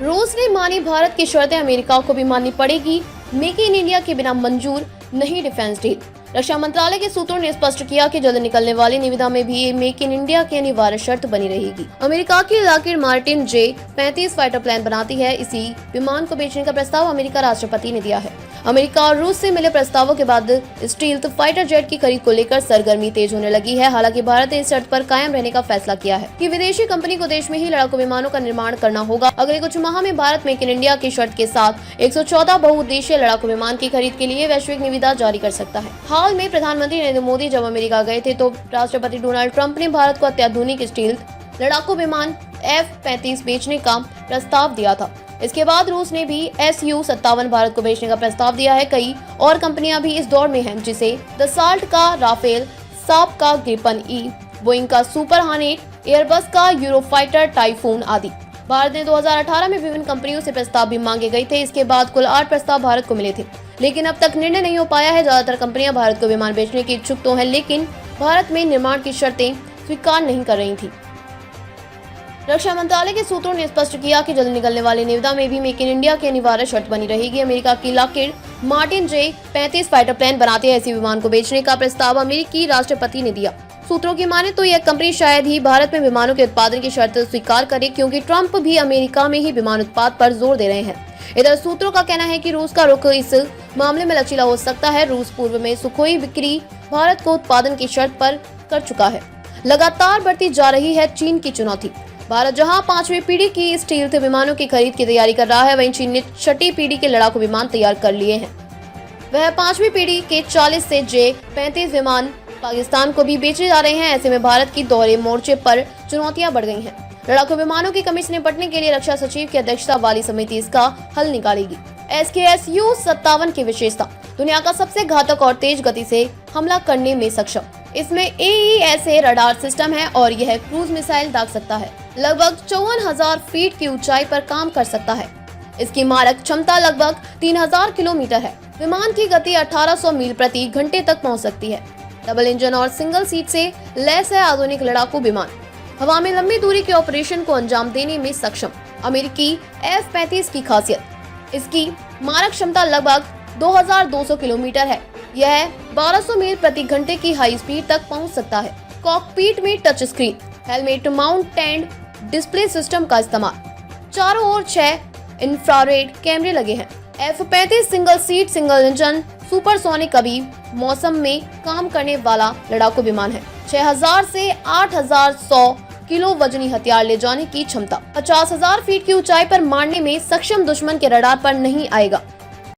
रूस ने मानी भारत की शर्तें, अमेरिका को भी माननी पड़ेगी। मेक इन इंडिया के बिना मंजूर नहीं डिफेंस डील। रक्षा मंत्रालय के सूत्रों ने स्पष्ट किया कि जल्द निकलने वाली निविदा में भी मेक इन इंडिया की अनिवार्य शर्त बनी रहेगी। अमेरिका की Lockheed Martin J-35 fighter plane बनाती है। इसी विमान को बेचने का प्रस्ताव अमेरिका राष्ट्रपति ने दिया है। अमेरिका और रूस से मिले प्रस्तावों के बाद स्टील्थ फाइटर जेट की खरीद को लेकर सरगर्मी तेज होने लगी है। हालांकि भारत ने इस शर्त पर कायम रहने का फैसला किया है कि विदेशी कंपनी को देश में ही लड़ाकू विमानों का निर्माण करना होगा। अगले कुछ माह में भारत मेक इन इंडिया की शर्त के साथ 114 बहुउद्देशीय लड़ाकू विमान की खरीद के लिए वैश्विक निविदा जारी कर सकता है। हाल में प्रधानमंत्री नरेंद्र मोदी जब अमेरिका गए थे तो राष्ट्रपति डोनाल्ड ट्रंप ने भारत को अत्याधुनिक स्टील्थ लड़ाकू विमान F-35 बेचने का प्रस्ताव दिया था। इसके बाद रूस ने भी Su-57 भारत को बेचने का प्रस्ताव दिया है। कई और कंपनियां भी इस दौर में हैं, जिसे दसाल्ट का राफेल, साप का ग्रिपन ई, बोइंग का सुपर हॉर्नेट, एयरबस का यूरोफाइटर टाइफून आदि। भारत ने 2018 में विभिन्न कंपनियों से प्रस्ताव भी मांगे गए थे। इसके बाद कुल 8 प्रस्ताव भारत को मिले थे, लेकिन अब तक निर्णय नहीं हो पाया है। ज्यादातर कंपनियां भारत को विमान बेचने की इच्छुक तो हैं, लेकिन भारत में निर्माण की शर्तें स्वीकार नहीं कर रही थी। रक्षा मंत्रालय के सूत्रों ने स्पष्ट किया कि जल्द निकलने वाली निविदा में भी मेक इन इंडिया की अनिवार्य शर्त बनी रहेगी। अमेरिका की Lockheed Martin J-35 fighter plane बनाती है। ऐसी विमान को बेचने का प्रस्ताव अमेरिकी राष्ट्रपति ने दिया। सूत्रों की माने तो यह कंपनी शायद ही भारत में विमानों के उत्पादन की शर्त स्वीकार करे, क्योंकि ट्रंप भी अमेरिका में ही विमान उत्पाद पर जोर दे रहे हैं। इधर सूत्रों का कहना है कि रूस का रुख इस मामले में लचीला हो सकता है। रूस पूर्व में सुखोई बिक्री भारत को उत्पादन की शर्त पर कर चुका है। लगातार बढ़ती जा रही है चीन की चुनौती। भारत जहां 5वीं पीढ़ी की स्टील्थ विमानों की खरीद की तैयारी कर रहा है, वहीं चीन ने 6ठी पीढ़ी के लड़ाकू विमान तैयार कर लिए हैं। वह 5वीं पीढ़ी के 40 से J-35 विमान पाकिस्तान को भी बेचे जा रहे हैं। ऐसे में भारत की दोहरे मोर्चे पर चुनौतियां बढ़ गई हैं। लड़ाकू विमानों की कमी से निपटने के लिए रक्षा सचिव की अध्यक्षता वाली समिति इसका हल निकालेगी। SKSU-57 की विशेषता, दुनिया का सबसे घातक और तेज गति से हमला करने में सक्षम। इसमें AESA रडार सिस्टम है और यह क्रूज मिसाइल दाग सकता है। लगभग 54,000 फीट की ऊंचाई पर काम कर सकता है। इसकी मारक क्षमता लगभग 3,000 किलोमीटर है। विमान की गति 1800 मील प्रति घंटे तक पहुंच सकती है। डबल इंजन और सिंगल सीट से लैस है आधुनिक लड़ाकू विमान। हवा में लंबी दूरी के ऑपरेशन को अंजाम देने में सक्षम। अमेरिकी F-35 की खासियत, इसकी मारक क्षमता लगभग 2200 किलोमीटर है। यह 1200 मील प्रति घंटे की हाई स्पीड तक पहुंच सकता है। कॉकपीट में touch screen, helmet mounted display system का इस्तेमाल। चारों ओर 6 इंफ्रारेड कैमरे लगे हैं। F-35 single seat, single engine, supersonic कभी मौसम में काम करने वाला लड़ाकू विमान है। 6000 से 8100 किलो वजनी हथियार ले जाने की क्षमता। 50,000 फीट की ऊंचाई पर मारने में सक्षम, दुश्मन के रडार पर नहीं आएगा।